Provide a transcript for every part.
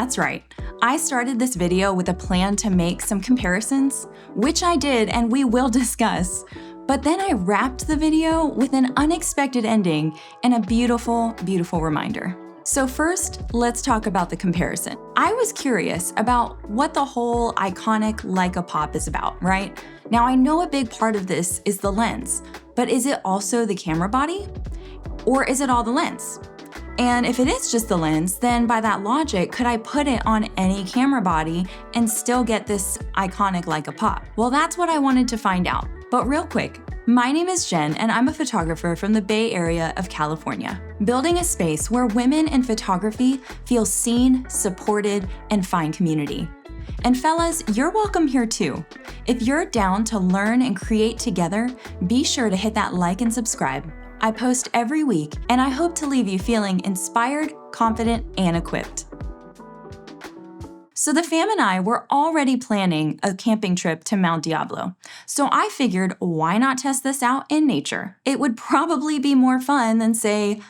That's right. I started this video with a plan to make some comparisons, which I did and we will discuss. But then I wrapped the video with an unexpected ending and a beautiful, beautiful reminder. So first, let's talk about the comparison. I was curious about what the whole iconic Leica pop is about, right? Now I know a big part of this is the lens, but is it also the camera body? Or is it all the lens? And if it is just the lens, then by that logic, could I put it on any camera body and still get this iconic Leica pop? Well, that's what I wanted to find out. But real quick, my name is Jen and I'm a photographer from the Bay Area of California, building a space where women in photography feel seen, supported, and find community. And fellas, you're welcome here too. If you're down to learn and create together, be sure to hit that like and subscribe. I post every week, and I hope to leave you feeling inspired, confident, and equipped. So the fam and I were already planning a camping trip to Mount Diablo. So I figured, why not test this out in nature? It would probably be more fun than, say,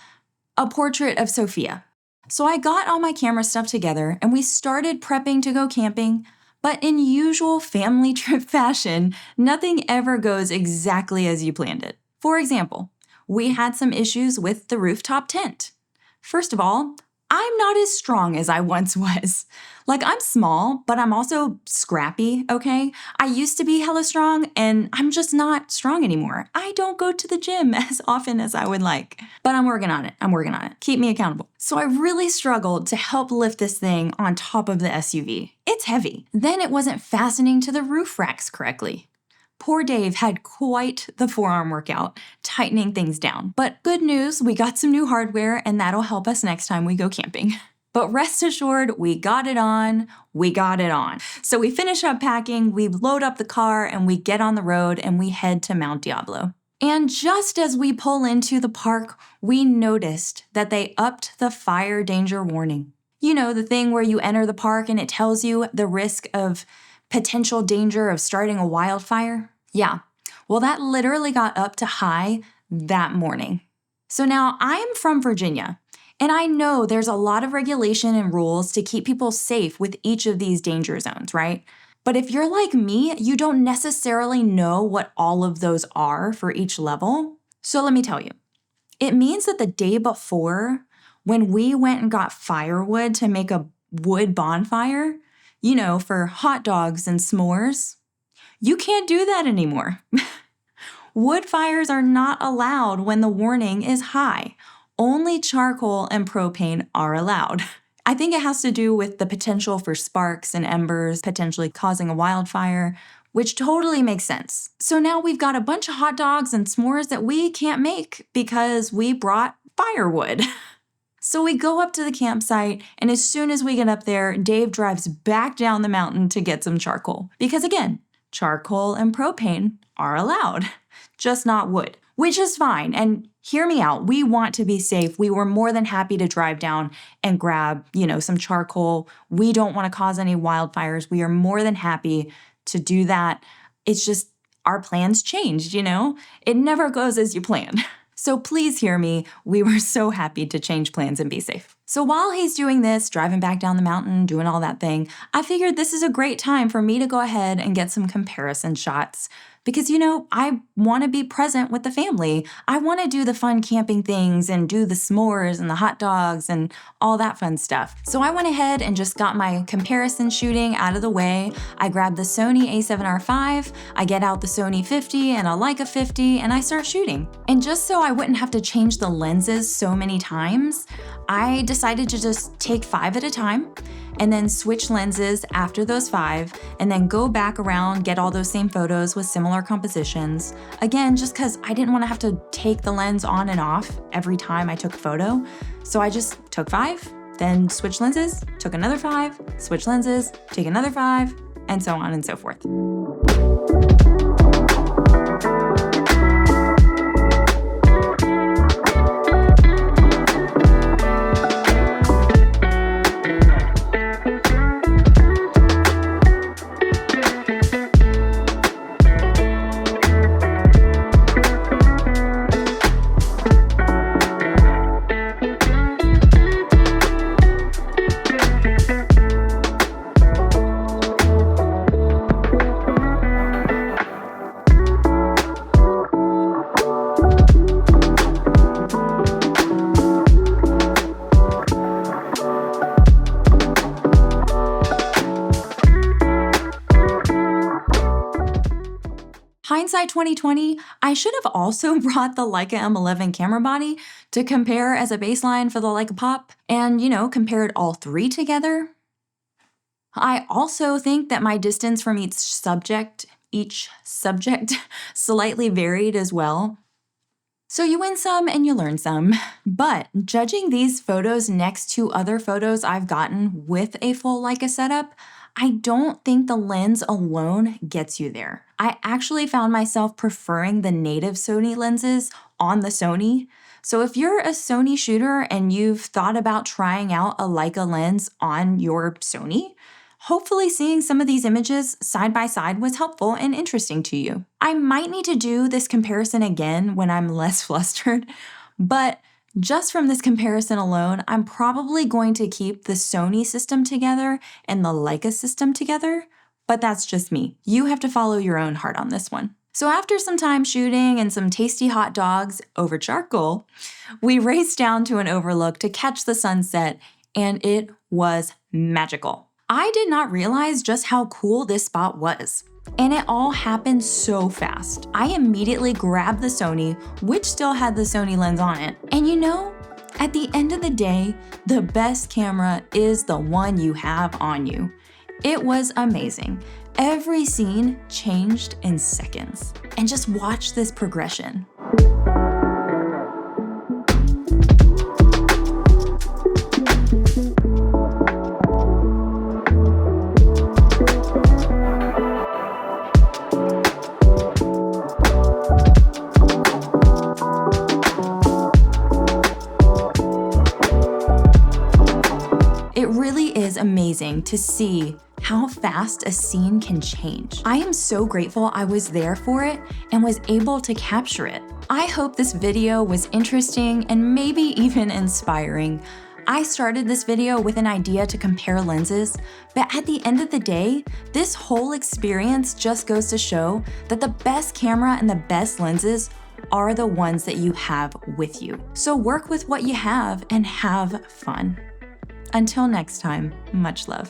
a portrait of Sophia. So I got all my camera stuff together, and we started prepping to go camping. But in usual family trip fashion, nothing ever goes exactly as you planned it. For example, we had some issues with the rooftop tent. First of all, I'm not as strong as I once was. Like, I'm small, but I'm also scrappy, okay? I used to be hella strong, and I'm just not strong anymore. I don't go to the gym as often as I would like. But I'm working on it. Keep me accountable. So I really struggled to help lift this thing on top of the SUV. It's heavy. Then it wasn't fastening to the roof racks correctly. Poor Dave had quite the forearm workout, tightening things down. But good news, we got some new hardware and that'll help us next time we go camping. But rest assured, we got it on. So we finish up packing, we load up the car, and we get on the road and we head to Mount Diablo. And just as we pull into the park, we noticed that they upped the fire danger warning. You know, the thing where you enter the park and it tells you the risk of potential danger of starting a wildfire? Yeah, well, that literally got up to high that morning. So now I'm from Virginia, and I know there's a lot of regulation and rules to keep people safe with each of these danger zones, right? But if you're like me, you don't necessarily know what all of those are for each level. So let me tell you, it means that the day before, when we went and got firewood to make a wood bonfire, you know, for hot dogs and s'mores, you can't do that anymore. Wood fires are not allowed when the warning is high. Only charcoal and propane are allowed. I think it has to do with the potential for sparks and embers potentially causing a wildfire, which totally makes sense. So now we've got a bunch of hot dogs and s'mores that we can't make because we brought firewood. So we go up to the campsite, and as soon as we get up there, Dave drives back down the mountain to get some charcoal. Because again, charcoal and propane are allowed, just not wood, which is fine. And hear me out, we want to be safe. We were more than happy to drive down and grab, some charcoal. We don't want to cause any wildfires. We are more than happy to do that. It's just our plans changed, It never goes as you plan. So please hear me, we were so happy to change plans and be safe. So while he's doing this, driving back down the mountain, doing all that thing, I figured this is a great time for me to go ahead and get some comparison shots. Because, I want to be present with the family. I want to do the fun camping things and do the s'mores and the hot dogs and all that fun stuff. So I went ahead and just got my comparison shooting out of the way. I grabbed the Sony a7R5, I get out the Sony 50 and a Leica 50, and I start shooting. And just so I wouldn't have to change the lenses so many times, I decided to just take 5 at a time and then switch lenses after those 5, and then go back around, get all those same photos with similar compositions. Again, just because I didn't want to have to take the lens on and off every time I took a photo. So I just took 5, then switched lenses, took another 5, switched lenses, take another 5, and so on and so forth. Hindsight 2020, I should have also brought the Leica M11 camera body to compare as a baseline for the Leica Pop and, compared all three together. I also think that my distance from each subject slightly varied as well. So you win some and you learn some. But judging these photos next to other photos I've gotten with a full Leica setup, I don't think the lens alone gets you there. I actually found myself preferring the native Sony lenses on the Sony. So if you're a Sony shooter and you've thought about trying out a Leica lens on your Sony, hopefully seeing some of these images side by side was helpful and interesting to you. I might need to do this comparison again when I'm less flustered, but just from this comparison alone, I'm probably going to keep the Sony system together and the Leica system together, but that's just me. You have to follow your own heart on this one. So after some time shooting and some tasty hot dogs over charcoal, we raced down to an overlook to catch the sunset, and it was magical. I did not realize just how cool this spot was. And it all happened so fast. I immediately grabbed the Sony, which still had the Sony lens on it. And at the end of the day, the best camera is the one you have on you. It was amazing. Every scene changed in seconds. And just watch this progression. It really is amazing to see how fast a scene can change. I am so grateful I was there for it and was able to capture it. I hope this video was interesting and maybe even inspiring. I started this video with an idea to compare lenses, but at the end of the day, this whole experience just goes to show that the best camera and the best lenses are the ones that you have with you. So work with what you have and have fun. Until next time, much love.